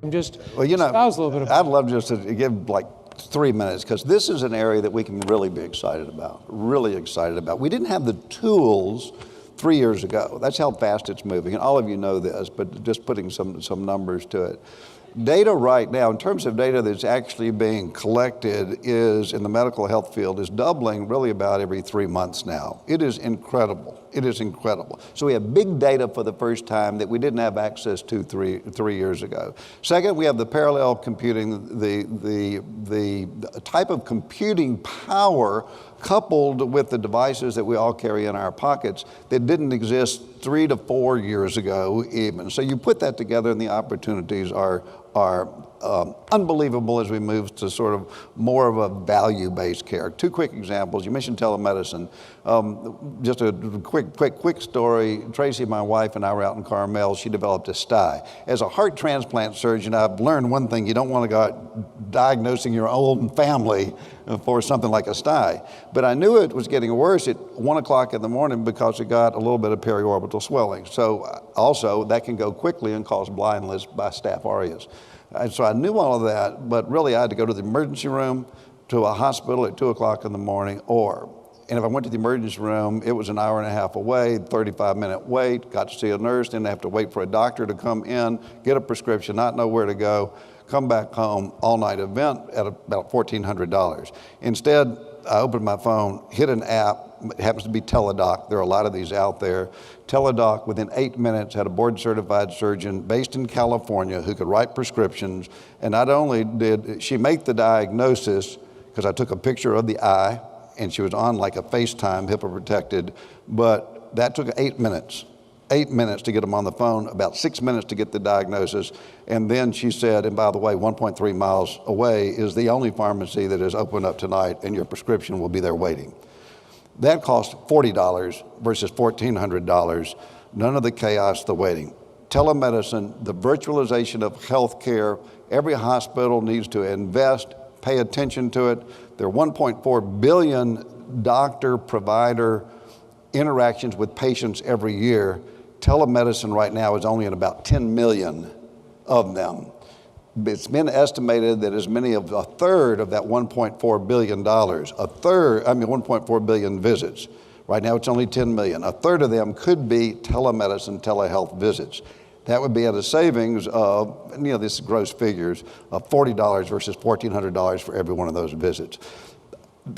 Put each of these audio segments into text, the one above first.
And just Well, you know, espouse a little bit about I'd love just to give like 3 minutes, because this is an area that we can really be excited about, really excited about. We didn't have the tools 3 years ago. That's how fast it's moving, and all of you know this, but just putting some numbers to it. Data right now, in terms of data that's actually being collected, is in the medical health field, is doubling really about every 3 months now. It is incredible. It is incredible. So we have big data for the first time that we didn't have access to three years ago. Second, we have the parallel computing, the type of computing power coupled with the devices that we all carry in our pockets that didn't exist 3 to 4 years ago even. So you put that together and the opportunities are unbelievable as we move to sort of more of a value-based care. 2 quick examples. You mentioned telemedicine. Just a quick story. Tracy, my wife, and I were out in Carmel. She developed a STI. As a heart transplant surgeon, I've learned one thing: you don't want to go out diagnosing your own family for something like a STI. But I knew it was getting worse at 1 o'clock in the morning because it got a little bit of periorbital swelling. So also that can go quickly and cause blindness by staph aureus. And so I knew all of that, but really I had to go to the emergency room, to a hospital at 2 o'clock in the morning, and if I went to the emergency room, it was an hour and a half away, 35-minute wait, got to see a nurse, didn't have to wait for a doctor to come in, get a prescription, not know where to go, come back home, all-night event at about $1,400. Instead, I opened my phone, hit an app. It happens to be Teledoc. There are a lot of these out there. Teledoc, within 8 minutes, had a board-certified surgeon based in California who could write prescriptions. And not only did she make the diagnosis, because I took a picture of the eye, and she was on like a FaceTime, HIPAA protected, but that took 8 minutes. 8 minutes to get them on the phone, about 6 minutes to get the diagnosis. And then she said, and by the way, 1.3 miles away is the only pharmacy that is open up tonight, and your prescription will be there waiting. That cost $40 versus $1,400. None of the chaos, the waiting. Telemedicine, the virtualization of healthcare, every hospital needs to invest, pay attention to it. There are 1.4 billion doctor-provider interactions with patients every year. Telemedicine right now is only in about 10 million of them. It's been estimated that as many as a third of that $1.4 billion, 1.4 billion visits. Right now it's only 10 million. A third of them could be telemedicine, telehealth visits. That would be at a savings of, this is gross figures, of $40 versus $1,400 for every one of those visits.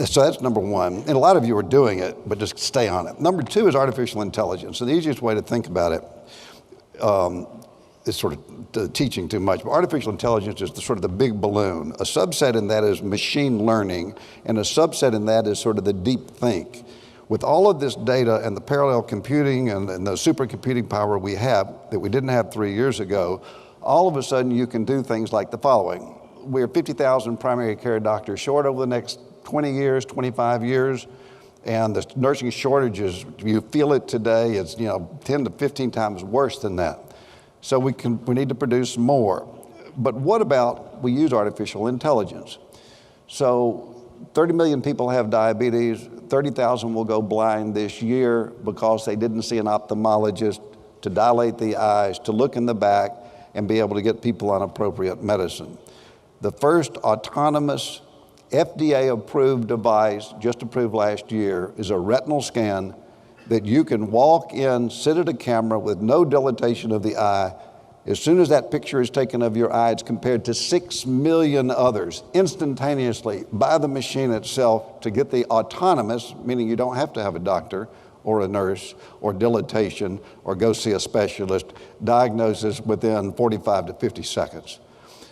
So that's number one. And a lot of you are doing it, but just stay on it. Number 2 is artificial intelligence. So the easiest way to think about it is sort of teaching too much, but artificial intelligence is sort of the big balloon. A subset in that is machine learning, and a subset in that is sort of the deep think. With all of this data and the parallel computing and the supercomputing power we have that we didn't have 3 years ago, all of a sudden you can do things like the following. We're 50,000 primary care doctors short over the next 20 years, 25 years, and the nursing shortages, you feel it today, it's 10 to 15 times worse than that. So we need to produce more. But what about we use artificial intelligence? So 30 million people have diabetes, 30,000 will go blind this year because they didn't see an ophthalmologist to dilate the eyes, to look in the back, and be able to get people on appropriate medicine. The first autonomous FDA-approved device, just approved last year, is a retinal scan that you can walk in, sit at a camera with no dilatation of the eye. As soon as that picture is taken of your eye, it's compared to 6 million others instantaneously by the machine itself to get the autonomous, meaning you don't have to have a doctor or a nurse or dilatation or go see a specialist, diagnosis within 45 to 50 seconds.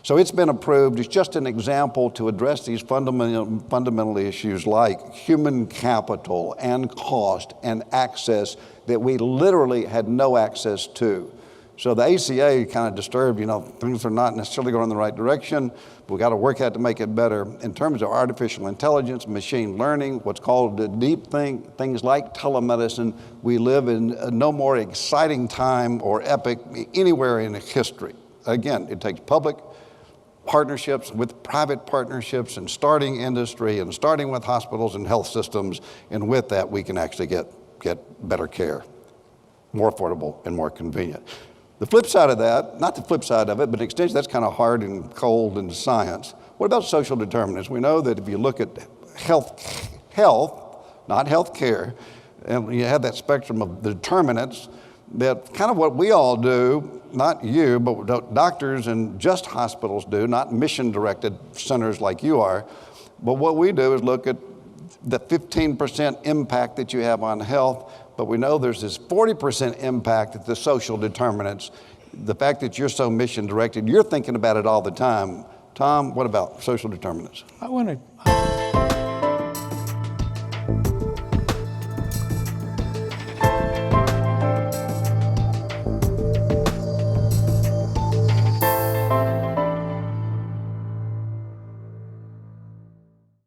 So it's been approved. It's just an example to address these fundamental issues like human capital and cost and access that we literally had no access to. So the ACA kind of disturbed, things are not necessarily going in the right direction. We've got to work out to make it better. In terms of artificial intelligence, machine learning, what's called the deep think, things like telemedicine, we live in no more exciting time or epoch anywhere in history. Again, it takes public partnerships with private partnerships and starting industry and starting with hospitals and health systems. And with that, we can actually get better care, more affordable and more convenient. The flip side of that, not the flip side of it, but an extension, that's kind of hard and cold in science. What about social determinants? We know that if you look at health, not health care, and you have that spectrum of determinants, that kind of what we all do, not you, but what doctors and just hospitals do, not mission-directed centers like you are, but what we do is look at the 15% impact that you have on health, but we know there's this 40% impact at the social determinants. The fact that you're so mission-directed, you're thinking about it all the time. Tom, what about social determinants? I want to